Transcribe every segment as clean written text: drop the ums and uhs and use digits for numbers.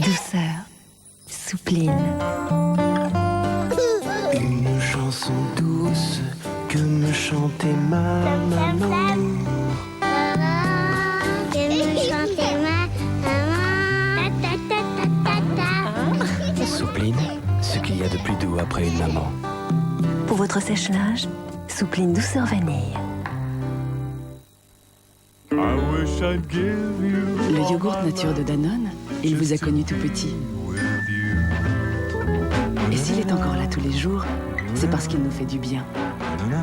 douceur, soupline. Une chanson douce que me chantait ma maman. Soupline, ce qu'il y a de plus doux après une maman. Pour votre sèche-linge, soupline douceur vanille. Le yogourt nature de Danone, il vous a connu tout petit. Et s'il est encore là tous les jours, c'est parce qu'il nous fait du bien.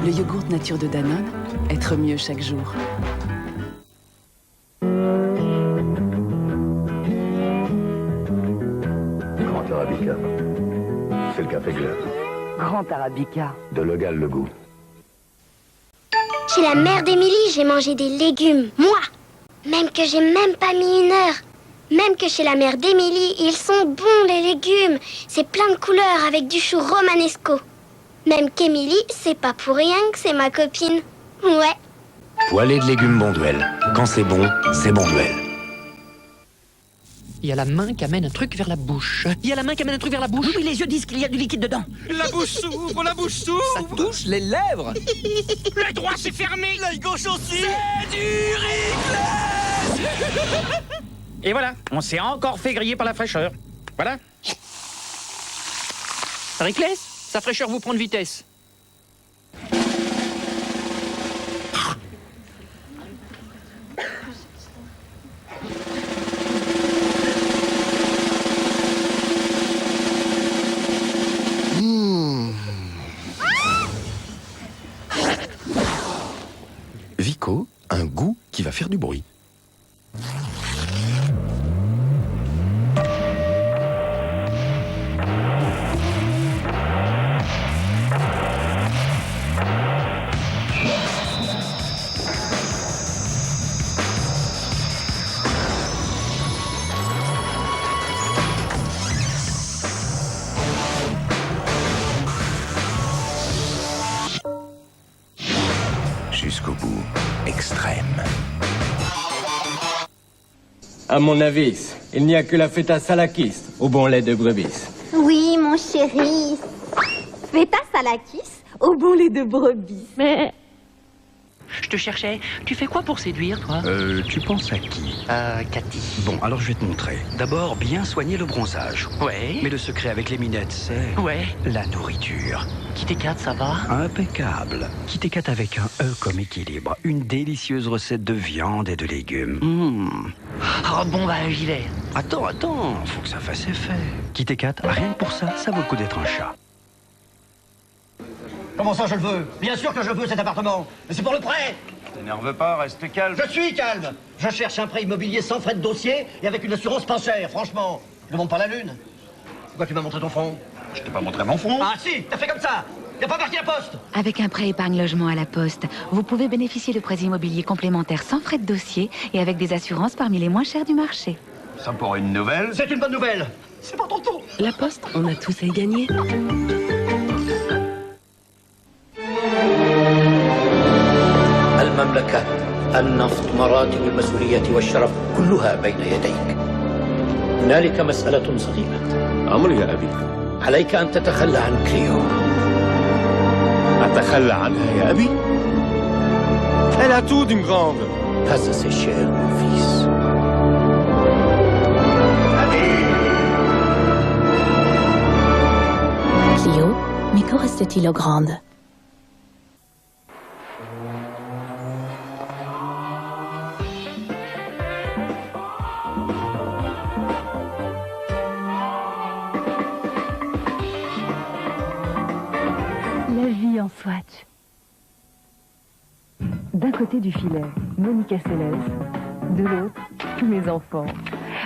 Le yogourt nature de Danone, être mieux chaque jour. Grand Arabica. C'est le café clair. Grand Arabica. De Logal le goût. Chez la mère d'Émilie, j'ai mangé des légumes, moi. Même que j'ai même pas mis 1 heure. Même que chez la mère d'Émilie, ils sont bons les légumes. C'est plein de couleurs avec du chou romanesco. Même qu'Émilie, c'est pas pour rien que c'est ma copine. Ouais. Poêlée de légumes Bonduelle. Quand c'est Bonduelle. Il y a la main qui amène un truc vers la bouche. Il y a la main qui amène un truc vers la bouche. Oui, les yeux disent qu'il y a du liquide dedans. La bouche s'ouvre. Ça touche les lèvres. L'œil droit s'est fermé. L'œil gauche aussi. C'est du Riclès. Et voilà, on s'est encore fait griller par la fraîcheur. Voilà. Riclès, sa fraîcheur vous prend de vitesse. Vico, un goût qui va faire du bruit. Jusqu'au bout, extrême. À mon avis, il n'y a que la feta salakis au bon lait de brebis. Oui, mon chéri. Feta salakis au bon lait de brebis. Mais... Je te cherchais. Tu fais quoi pour séduire, toi? Tu penses à qui? Cathy. Bon, alors je vais te montrer. D'abord, bien soigner le bronzage. Ouais. Mais le secret avec les minettes, c'est... Ouais. la nourriture. Kitty Cat, ça va? Impeccable. Kitty Kat avec un E comme équilibre. Une délicieuse recette de viande et de légumes. Oh bon, bah j'y vais. Attends, faut que ça fasse effet. Kitty Kat, rien que pour ça, ça vaut le coup d'être un chat. Comment ça, je le veux? Bien sûr que je veux cet appartement. Mais c'est pour le prêt. T'énerve pas, reste calme. Je suis calme. Je cherche un prêt immobilier sans frais de dossier et avec une assurance pas chère, franchement. Je ne monte pas la lune. Pourquoi tu m'as montré ton front? Je t'ai pas montré mon front. Ah si, t'as fait comme ça. Y a pas marqué la poste. Avec un prêt épargne logement à la Poste, vous pouvez bénéficier de prêts immobiliers complémentaires sans frais de dossier et avec des assurances parmi les moins chères du marché. Ça pour une nouvelle. C'est une bonne nouvelle. C'est pas ton tour. La Poste, on a tous à y gagner. المملكة النفط مراتب المسؤولية والشرف كلها بين يديك. هنالك مسألة صغيرة. أمر يا أبي. عليك أن تتخلى عن كليو. أتخلى عنها يا أبي؟ Elle a tout d'une grande. Ça c'est cher, mon fils. Clio, mais que reste-t-il aux grandes? La vie en Swatch. D'un côté du filet, Monica Seles. De l'autre, tous mes enfants.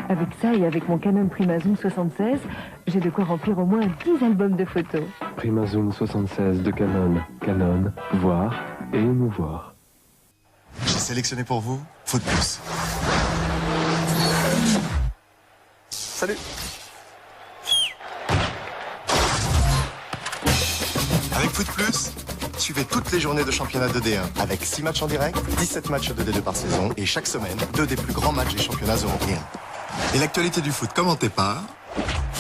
Avec ça et avec mon Canon PrimaZoom 76, j'ai de quoi remplir au moins 10 albums de photos. PrimaZoom 76 de Canon. Canon, voir et émouvoir. J'ai sélectionné pour vous Foot Plus. Salut. Avec Foot Plus, suivez toutes les journées de championnat de D1 avec 6 matchs en direct, 17 matchs de D2 par saison et chaque semaine, 2 des plus grands matchs des championnats européens. Et l'actualité du foot commenté par...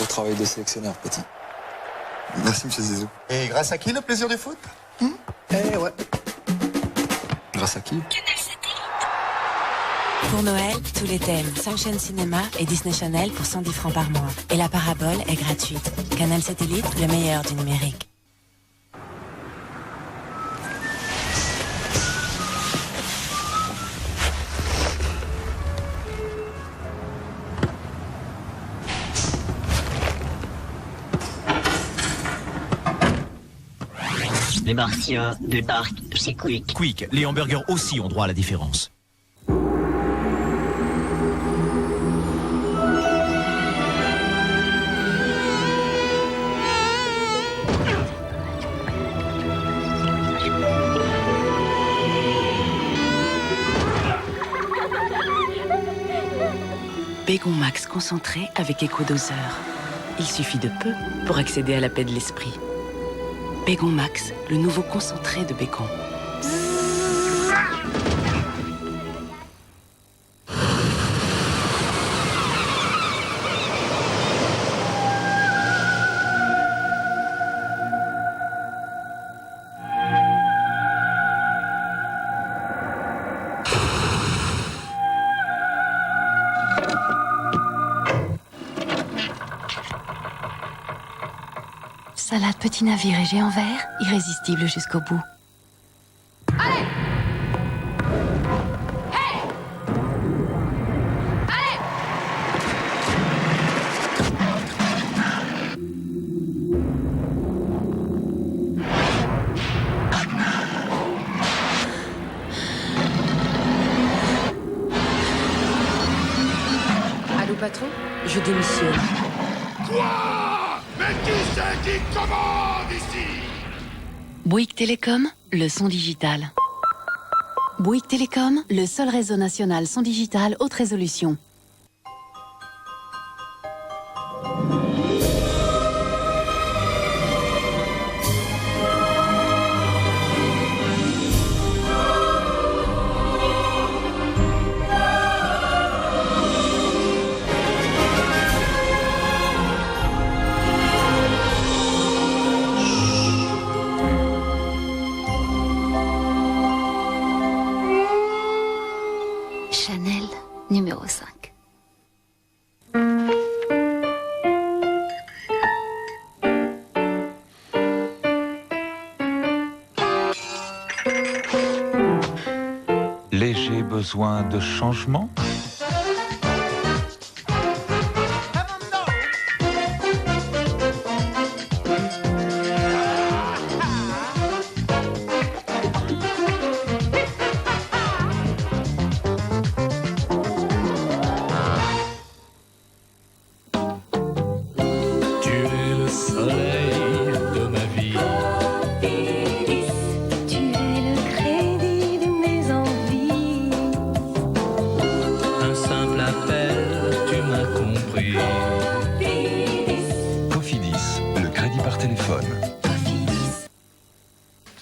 Au travail de sélectionneur, petit. Merci, monsieur Zizou. Et grâce à qui le plaisir du foot? Eh ouais. Grâce à qui? Pour Noël, tous les thèmes, 5 chaînes cinéma et Disney Channel pour 110 francs par mois. Et la parabole est gratuite. Canal Satellite, le meilleur du numérique. Les martiens débarquent chez Quick. Quick, les hamburgers aussi ont droit à la différence. Bacon Max concentré avec éco-doseur. Il suffit de peu pour accéder à la paix de l'esprit. Bacon Max, le nouveau concentré de bacon. Salade petit navire et géant vert, irrésistible jusqu'au bout. Allez! Hey! Allez! Allô patron, je démissionne. Quoi? Mais qui c'est qui commande ici? Bouygues Télécom, le son digital. Bouygues Télécom, le seul réseau national son digital haute résolution. Chanel numéro 5. Léger besoin de changement?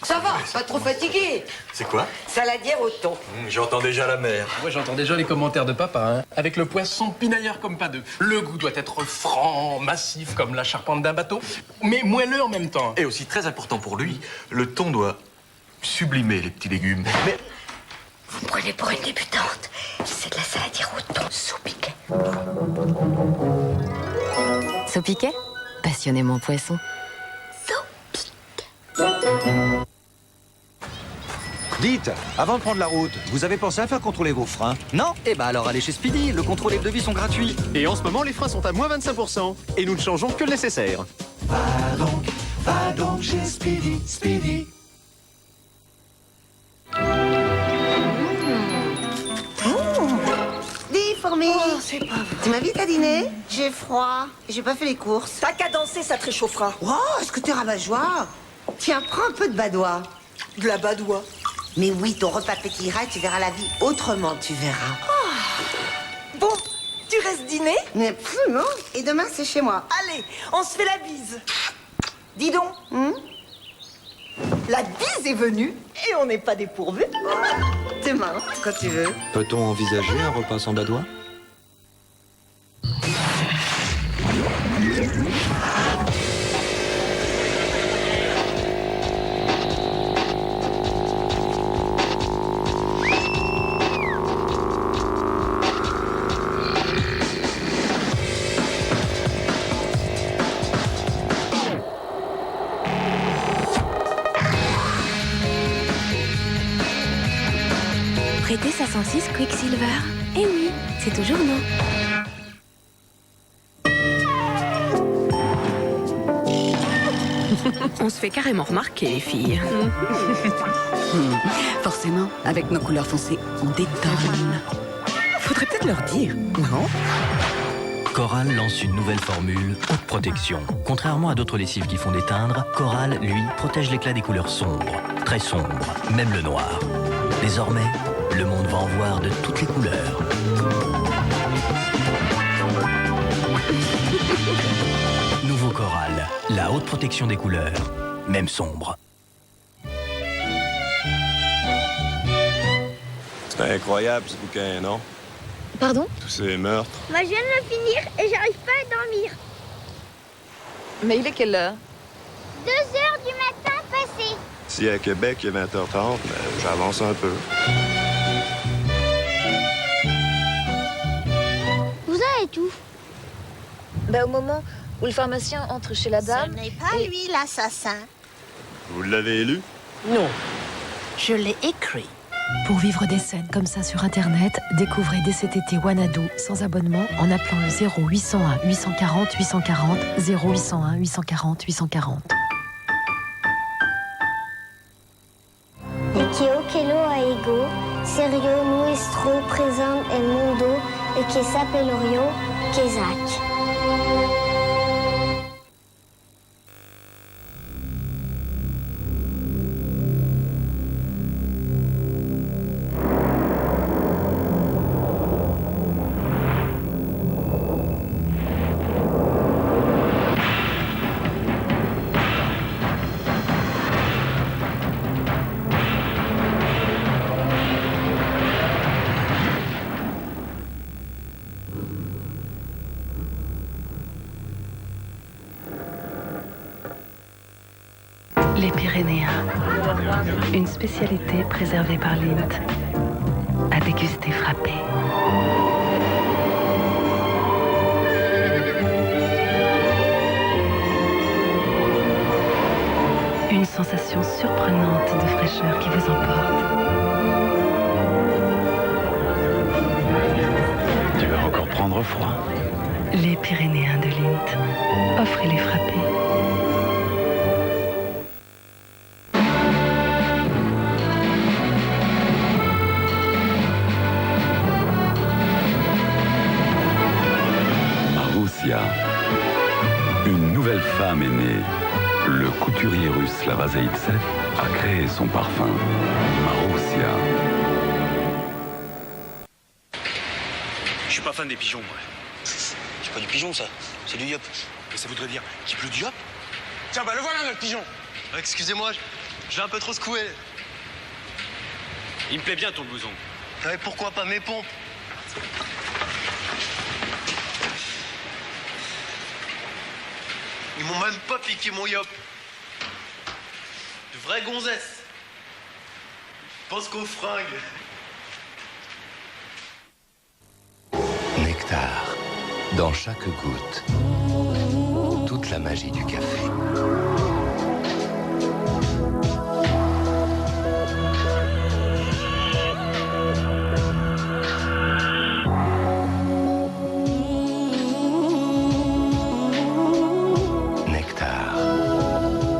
Ça va, pas trop fatigué. C'est quoi? Saladière au thon. J'entends déjà la mer. Ouais, j'entends déjà les commentaires de papa, hein. Avec le poisson pinaillard comme pas deux. Le goût doit être franc, massif comme la charpente d'un bateau, mais moelleux en même temps. Et aussi très important pour lui, le thon doit sublimer les petits légumes. Mais vous me prenez pour une débutante. C'est de la saladière au thon saupiquet. Saupiquet? Passionnément poisson. Dites, avant de prendre la route, vous avez pensé à faire contrôler vos freins? Non? Eh ben alors allez chez Speedy, le contrôle et le devis sont gratuits. Et en ce moment, les freins sont à moins 25%. Et nous ne changeons que le nécessaire. Va donc chez Speedy, Speedy. Dis, fourmi. Oh, c'est pas vrai. Tu m'invites à dîner? J'ai froid. J'ai pas fait les courses. T'as qu'à danser, ça te réchauffera. Oh, est-ce que t'es rabat-joie? Tiens, prends un peu de badois. De la badoie. Mais oui, ton repas pétillera et tu verras la vie autrement, tu verras. Oh. Bon, tu restes dîner? Mais absolument. Et demain, c'est chez moi. Allez, on se fait la bise. Dis donc. La bise est venue et on n'est pas dépourvus. Demain, quand tu veux. Peut-on envisager un repas sans badois? Prêter sa 106 Quicksilver? Eh oui, c'est toujours nous. On se fait carrément remarquer, les filles. Forcément, avec nos couleurs foncées, on détonne. Faudrait peut-être leur dire, non? Coral lance une nouvelle formule, haute protection. Contrairement à d'autres lessives qui font déteindre, Coral, lui, protège l'éclat des couleurs sombres. Très sombres, même le noir. Désormais, le monde va en voir de toutes les couleurs. Nouveau Coral, la haute protection des couleurs, même sombres. C'est incroyable ce bouquin, non? Pardon? Tous ces meurtres. Moi, je viens de le finir et j'arrive pas à dormir. Mais il est quelle heure? 2 heures du matin passé. Si à Québec, il est 20h30, j'avance un peu. Vous avez tout. Au moment où le pharmacien entre chez la dame... Ce n'est pas lui l'assassin. Vous l'avez lu? Non. Je l'ai écrit. Pour vivre des scènes comme ça sur Internet, découvrez DCTT Wanadu sans abonnement en appelant le 0801 840 840 0801 840 840. Ikeo Kelo Aigo, Serio Nuestro Present El Mundo et que s'appellerio Kezak. Les Pyrénéens, une spécialité préservée par l'INT, à déguster frappé. Une sensation surprenante de fraîcheur qui vous emporte. Tu vas encore prendre froid. Les Pyrénéens de l'INT, offrez-les frappés. Une nouvelle femme est née. Le couturier russe Slava Zaïtsev a créé son parfum, Maroussia. Je suis pas fan des pigeons, moi. C'est pas du pigeon, ça. C'est du yop. Mais ça voudrait dire qu'il pleut du yop. Tiens, le voilà, notre pigeon. Excusez-moi, j'ai un peu trop secoué. Il me plaît bien, ton blouson. Ouais, pourquoi pas mes pompes? Ils m'ont même pas piqué mon yop. De vraies gonzesses. Pense qu'aux fringues. Nectar. Dans chaque goutte, toute la magie du café.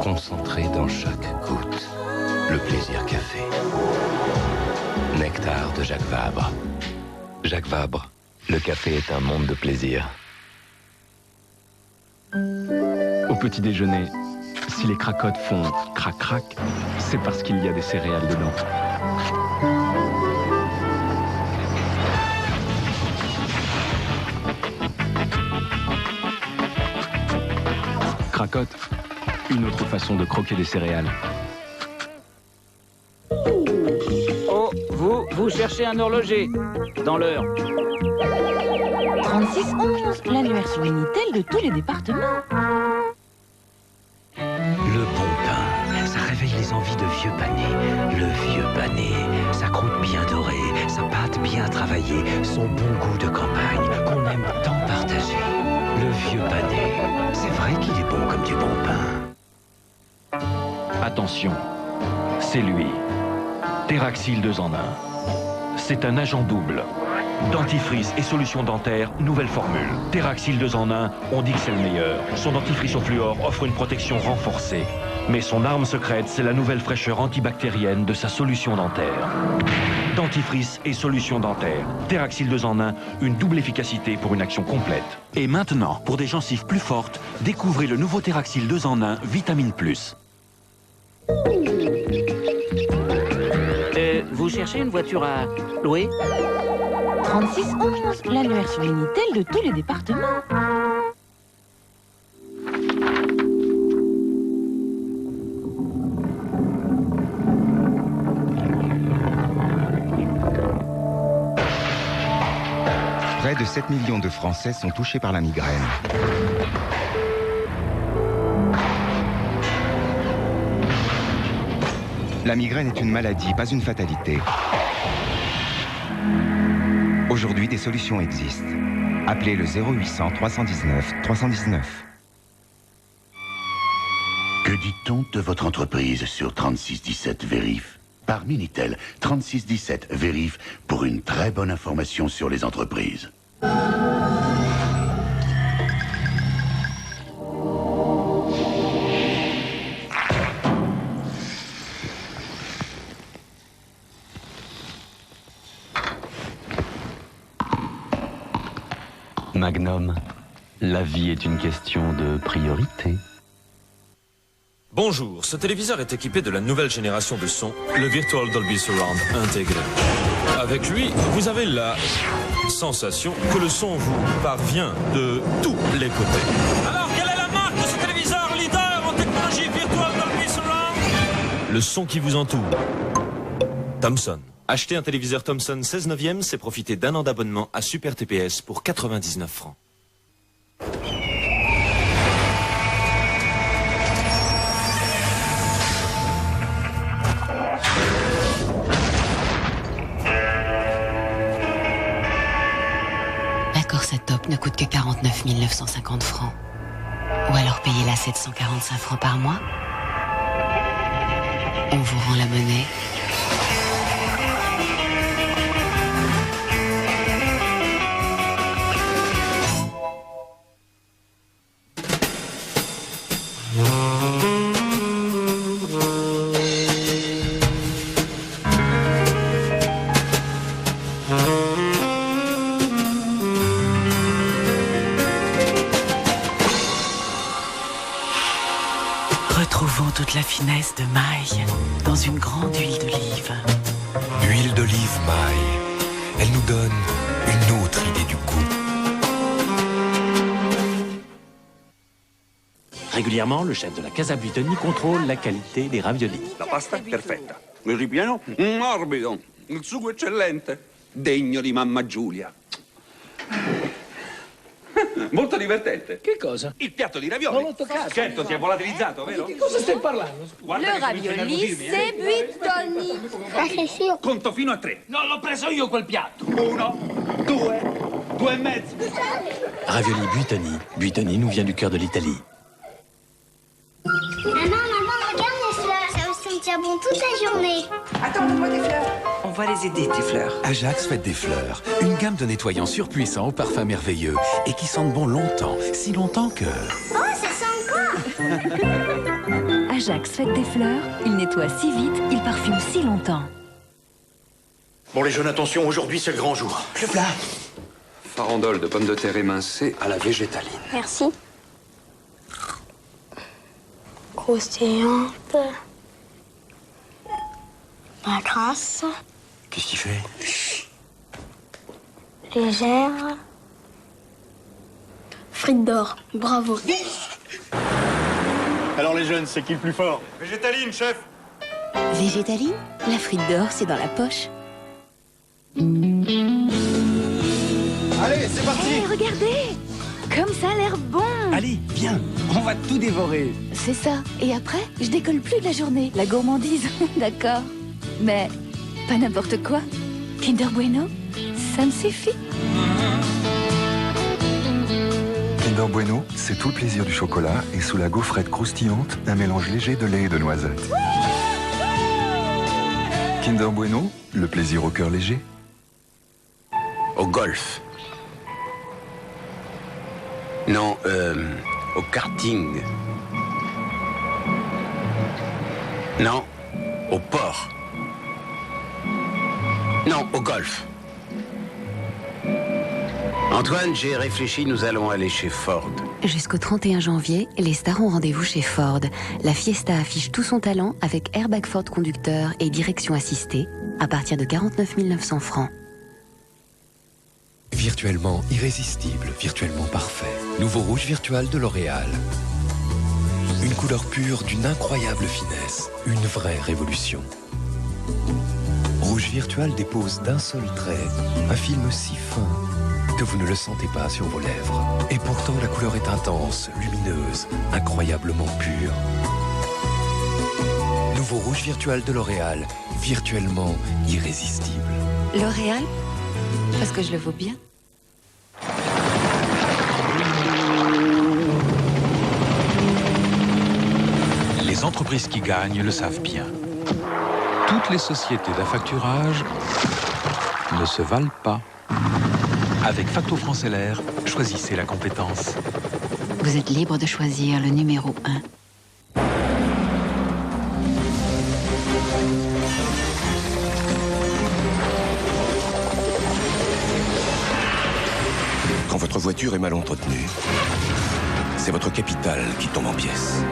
Concentré dans chaque goutte, le plaisir café. Nectar de Jacques Vabre. Jacques Vabre, le café est un monde de plaisir. Au petit déjeuner, si les cracottes font crac-crac, c'est parce qu'il y a des céréales dedans. Cracotte, une autre façon de croquer des céréales. Oh, vous cherchez un horloger. Dans l'heure. 3611, l'annuaire sur Unitel inutile de tous les départements. Le bon pain, ça réveille les envies de vieux pané. Le vieux pané, sa croûte bien dorée, sa pâte bien travaillée, son bon goût de campagne qu'on aime tant partager. Le vieux pané, c'est vrai qu'il est bon comme du bon pain. Attention, c'est lui. Théraxil 2 en 1. C'est un agent double. Dentifrice et solution dentaire, nouvelle formule. Théraxil 2 en 1, on dit que c'est le meilleur. Son dentifrice au fluor offre une protection renforcée. Mais son arme secrète, c'est la nouvelle fraîcheur antibactérienne de sa solution dentaire. Dentifrice et solution dentaire. Théraxil 2 en 1, une double efficacité pour une action complète. Et maintenant, pour des gencives plus fortes, découvrez le nouveau Théraxil 2 en 1 Vitamine Plus. Vous cherchez une voiture à louer? 3611, l'annuaire sur Minitel de tous les départements. Près de 7 millions de Français sont touchés par la migraine. La migraine est une maladie, pas une fatalité. Aujourd'hui, des solutions existent. Appelez le 0800 319 319. Que dit-on de votre entreprise sur 3617 Vérif? Par Minitel, 3617 Vérif pour une très bonne information sur les entreprises. Magnum, la vie est une question de priorité. Bonjour, ce téléviseur est équipé de la nouvelle génération de son, le Virtual Dolby Surround intégré. Avec lui, vous avez la sensation que le son vous parvient de tous les côtés. Alors, quelle est la marque de ce téléviseur leader en technologie Virtual Dolby Surround? Le son qui vous entoure. Thomson. Acheter un téléviseur Thomson 16/9, c'est profiter d'un an d'abonnement à Super TPS pour 99 francs. La Corsa Top ne coûte que 49 950 francs. Ou alors payez-la 745 francs par mois. On vous rend la monnaie. Retrouvons toute la finesse de maille dans une grande huile d'olive. Huile d'olive maille. Elle nous donne une autre idée du goût. Régulièrement, le chef de la Casa Buitoni contrôle la qualité des raviolis. La pasta è perfetta, il ripieno morbido, il sugo eccellente, degno di mamma Giulia. Molto divertente. Che cosa? Il piatto di ravioli. Non l'ho toccato. Certo, si è volatilizzato, vero? Di cosa stai parlando? Guarda Le ravioli, c'est Buitoni. Ah, c'est sûr. Conto fino a 3. Non, l'ho preso io quel piatto. 1, 2, 2 e mezzo. Ravioli Buitoni. Buitoni nous vient du cœur de l'Italie. Maman, regarde les fleurs. Ça va sentir bon toute la journée. Attends, donne-moi des fleurs. On va les aider, tes fleurs. Ajax Fête des Fleurs. Une gamme de nettoyants surpuissants au parfum merveilleux et qui sentent bon longtemps. Si longtemps que... Oh, ça sent quoi? Ajax Fête des Fleurs, il nettoie si vite, il parfume si longtemps. Bon les jeunes, attention, aujourd'hui c'est le grand jour. Le plat. Farandole de pommes de terre émincées à la végétaline. Merci. Croustillante. La grasse. Qu'est-ce qu'il fait? Légère. Frites d'or. Bravo. Alors les jeunes, c'est qui le plus fort? Végétaline, chef. Végétaline, la frite d'or, c'est dans la poche. Allez, c'est parti. Hey, regardez! Comme ça a l'air bon. Allez, viens, on va tout dévorer. C'est ça. Et après, je décolle plus de la journée. La gourmandise, d'accord. Mais pas n'importe quoi. Kinder Bueno, ça me suffit. Kinder Bueno, c'est tout le plaisir du chocolat et sous la gaufrette croustillante, un mélange léger de lait et de noisettes. Kinder Bueno, le plaisir au cœur léger. Au golf. Non, au karting. Non, au port. Non, au golf. Antoine, j'ai réfléchi, nous allons aller chez Ford. Jusqu'au 31 janvier, les stars ont rendez-vous chez Ford. La Fiesta affiche tout son talent avec airbag Ford conducteur et direction assistée à partir de 49 900 francs. Virtuellement irrésistible, virtuellement parfait. Nouveau rouge virtual de L'Oréal. Une couleur pure d'une incroyable finesse. Une vraie révolution. Rouge virtual dépose d'un seul trait un film si fin que vous ne le sentez pas sur vos lèvres. Et pourtant la couleur est intense, lumineuse, incroyablement pure. Nouveau rouge virtual de L'Oréal, virtuellement irrésistible. L'Oréal, parce que je le vaux bien. Les entreprises qui gagnent le savent bien. Toutes les sociétés d'affacturage ne se valent pas. Avec Facto France LR, choisissez la compétence. Vous êtes libre de choisir le numéro 1. Quand votre voiture est mal entretenue, c'est votre capital qui tombe en pièces.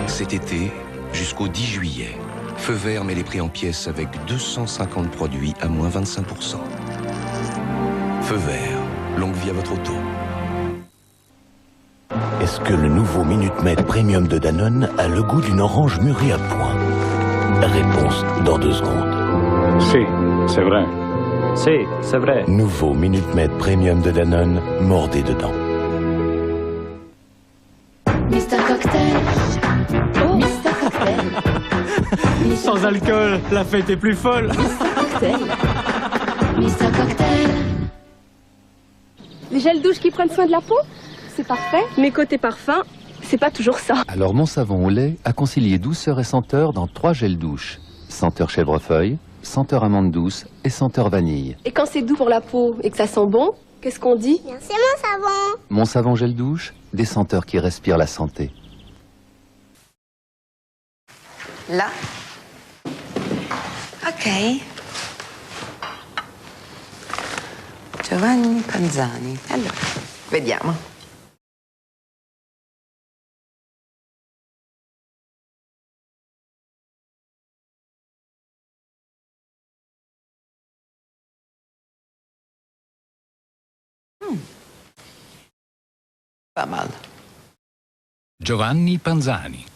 Cet été, jusqu'au 10 juillet, Feu Vert met les prix en pièces avec 250 produits à moins 25%. Feu Vert, longue vie à votre auto. Est-ce que le nouveau Minute Maid Premium de Danone a le goût d'une orange mûrie à point? Réponse dans 2 secondes. Si, c'est vrai. Si, c'est vrai. Nouveau Minute Maid Premium de Danone, mordez dedans. Mister Cocktail. Oh, Mister Cocktail. Sans alcool, la fête est plus folle. Mister Cocktail. Mister Cocktail. Les gels douche qui prennent soin de la peau, c'est parfait. Mais côté parfum, c'est pas toujours ça. Alors mon savon au lait a concilié douceur et senteur dans 3 gels douche. Senteur chèvrefeuille, senteur amande douce et senteur vanille. Et quand c'est doux pour la peau et que ça sent bon, qu'est-ce qu'on dit? C'est mon savon. Mon savon gel douche, des senteurs qui respirent la santé. Là. Ok. Giovanni Panzani. Allora, vediamo. Pas mal. Giovanni Panzani.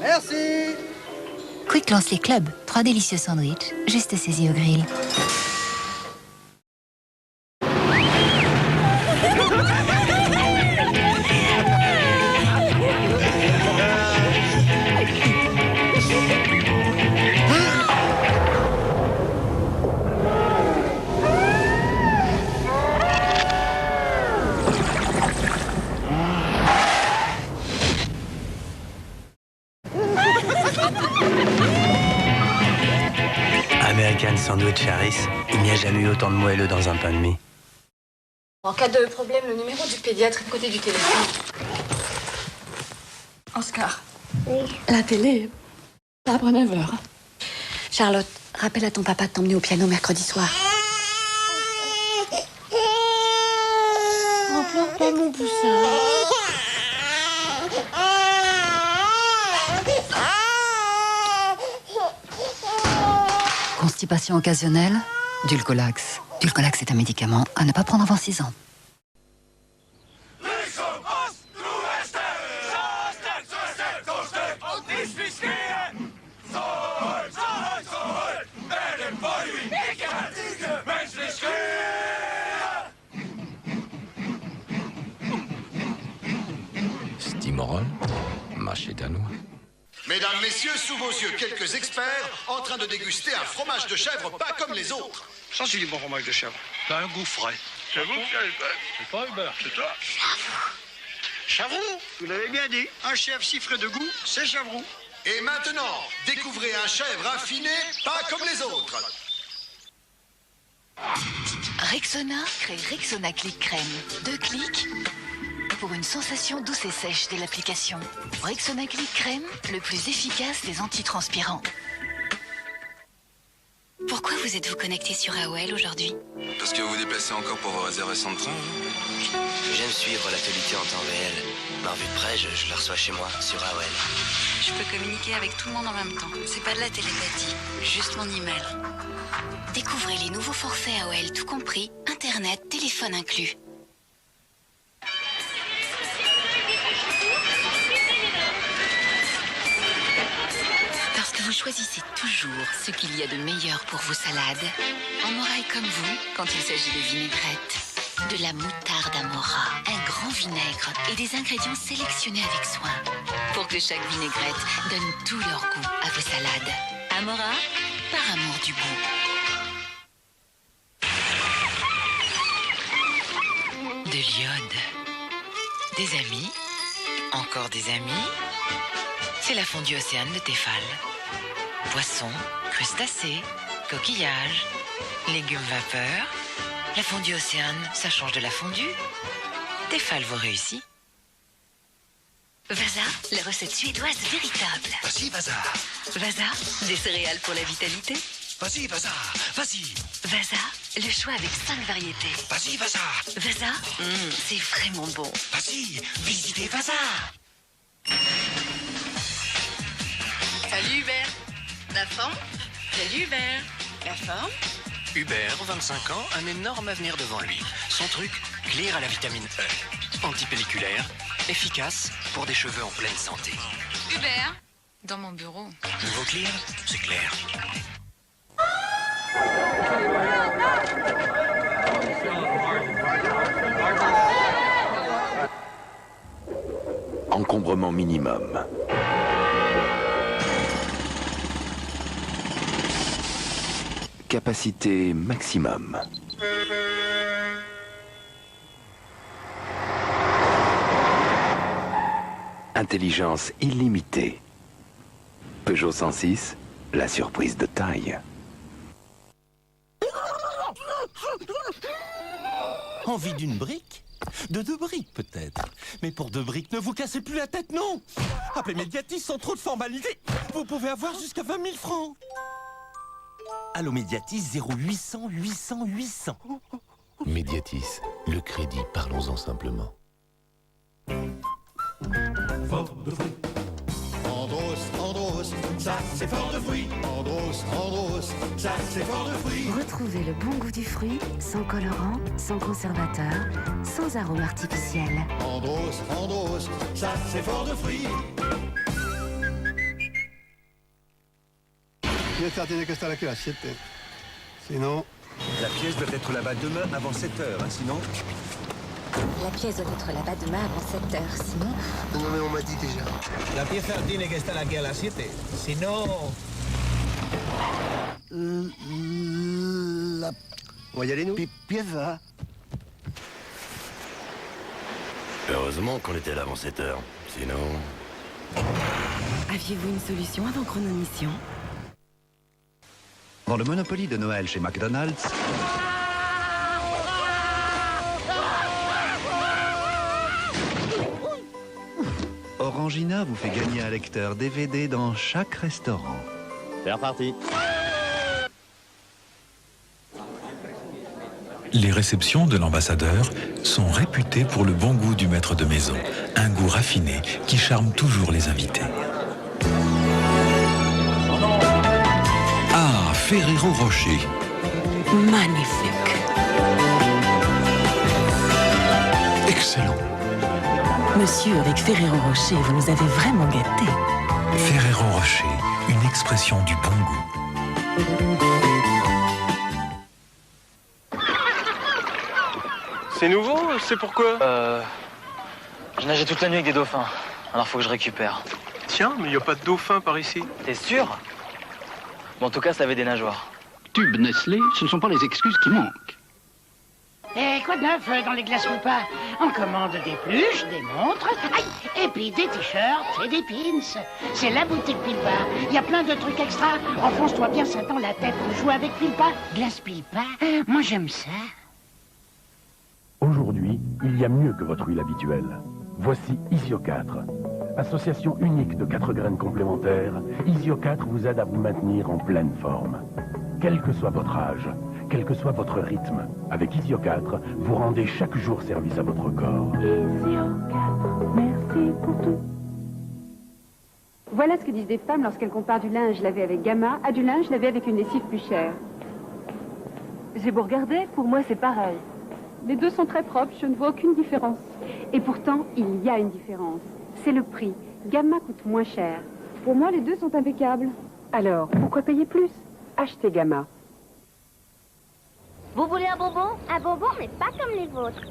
Merci. Quick lance les clubs. 3 délicieux sandwichs, juste saisis au grill. American Sandwich Harris, il n'y a jamais eu autant de moelleux dans un pain de mie. En cas de problème, le numéro du pédiatre est de côté du téléphone. Oscar. Oui. La télé. Après 9h. Charlotte, rappelle à ton papa de t'emmener au piano mercredi soir. Oh, pleure pas mon poussin. Constipation occasionnelle, Dulcolax. Dulcolax est un médicament à ne pas prendre avant 6 ans. Stimorol, mâché danois. Mesdames, messieurs, sous vos yeux, quelques experts en train de déguster un fromage de chèvre pas comme les autres. Ça, c'est du bon fromage de chèvre. Ça a un goût frais. C'est vous qui avez fait. C'est pas Hubert, c'est toi. Chavroux, vous l'avez bien dit. Un chèvre si frais de goût, c'est Chavroux. Et maintenant, découvrez un chèvre affiné pas comme les autres. Rexona crée Rexona Click Crème. 2 clics pour une sensation douce et sèche de l'application. Rexona Click Crème, le plus efficace des antitranspirants. Pourquoi vous êtes-vous connecté sur AOL aujourd'hui? Parce que vous vous déplacez encore pour vos réservations de train. J'aime suivre l'actualité en temps réel. Ma revue de presse, je la reçois chez moi, sur AOL. Je peux communiquer avec tout le monde en même temps. C'est pas de la télépathie, juste mon email. Découvrez les nouveaux forfaits AOL tout compris, Internet, téléphone inclus. Parce que vous choisissez toujours ce qu'il y a de meilleur pour vos salades, Amora est comme vous quand il s'agit de vinaigrette. De la moutarde Amora, un grand vinaigre et des ingrédients sélectionnés avec soin pour que chaque vinaigrette donne tout leur goût à vos salades. Amora, par amour du goût. De l'iode. Des amis. Encore des amis. C'est la fondue Océane de Tefal. Poissons, crustacés, coquillages, légumes vapeur. La fondue Océane, ça change de la fondue. Tefal vous réussit. Vasa, la recette suédoise véritable. Vas-y, Vasa. Vasa, des céréales pour la vitalité. Vas-y, Vasa. Vas-y. Vasa, le choix avec 5 variétés. Vas-y, Vasa. Vasa, c'est vraiment bon. Vas-y, visitez Vasa. Salut Hubert. La forme? Salut Hubert. La forme? Hubert, 25 ans, un énorme avenir devant lui. Son truc, Clear à la vitamine E. Antipelliculaire, efficace pour des cheveux en pleine santé. Hubert, dans mon bureau. Nouveau Clear, c'est clair. Encombrement minimum. Capacité maximum. Intelligence illimitée. Peugeot 106, la surprise de taille. Envie d'une brique? De 2 briques peut-être. Mais pour 2 briques, ne vous cassez plus la tête, non! Appelez Médiatis sans trop de formalités. Vous pouvez avoir jusqu'à 20 000 francs. Allô Médiatis 0800 800 800. Médiatis, le crédit, parlons-en simplement. Fort de fruits. Andros, ça c'est fort de fruits. Andros, ça c'est fort de fruits. Retrouvez le bon goût du fruit, sans colorant, sans conservateur, sans arôme artificiel. Andros, ça c'est fort de fruits. Sinon... La pièce doit être là-bas demain avant 7h, hein, sinon... La pièce doit être là-bas demain avant 7h, sinon... Non mais on m'a dit déjà. La pieza tiene que estar aquí a las 7, sinon... On va y aller, nous? Pieza. Heureusement qu'on était là avant 7h, sinon... Aviez-vous une solution avant Chronomission? Dans le Monopoly de Noël chez McDonald's, Orangina vous fait gagner un lecteur DVD dans chaque restaurant. C'est reparti. Les réceptions de l'ambassadeur sont réputées pour le bon goût du maître de maison, un goût raffiné qui charme toujours les invités. Ah, Ferrero Rocher. Magnifique. Excellent. Monsieur, avec Ferrero Rocher, vous nous avez vraiment gâtés. Ferrero Rocher, une expression du bon goût. C'est nouveau? C'est pourquoi? Je nageais toute la nuit avec des dauphins. Alors faut que je récupère. Tiens, mais il n'y a pas de dauphin par ici. T'es sûr? Bon, en tout cas, ça avait des nageoires. Tube Nestlé, ce ne sont pas les excuses qui manquent. Et quoi de neuf dans les glaces Poupa? On commande des pluches, des montres, aïe, et puis des t-shirts et des pins. C'est la boutique Pilpa. Il y a plein de trucs extra. Enfonce-toi bien ça dans la tête pour jouer avec Pilpa. Glace Pilpa, moi j'aime ça. Aujourd'hui, il y a mieux que votre huile habituelle. Voici Isio 4. Association unique de 4 graines complémentaires, Isio 4 vous aide à vous maintenir en pleine forme. Quel que soit votre âge, quel que soit votre rythme, avec Isio 4, vous rendez chaque jour service à votre corps. Isio 4, merci pour tout. Voilà ce que disent des femmes lorsqu'elles comparent du linge lavé avec Gamma à du linge lavé avec une lessive plus chère. J'ai beau regarder, pour moi c'est pareil. Les deux sont très propres, je ne vois aucune différence. Et pourtant, il y a une différence. C'est le prix. Gamma coûte moins cher. Pour moi, les deux sont impeccables. Alors, pourquoi payer plus? Achetez Gamma. Vous voulez un bonbon? Un bonbon, mais pas comme les vôtres.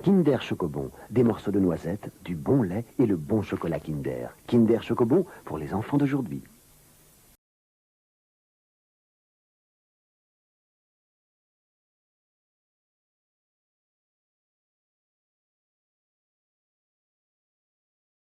Kinder Chocobon, des morceaux de noisettes, du bon lait et le bon chocolat Kinder. Kinder Chocobon pour les enfants d'aujourd'hui.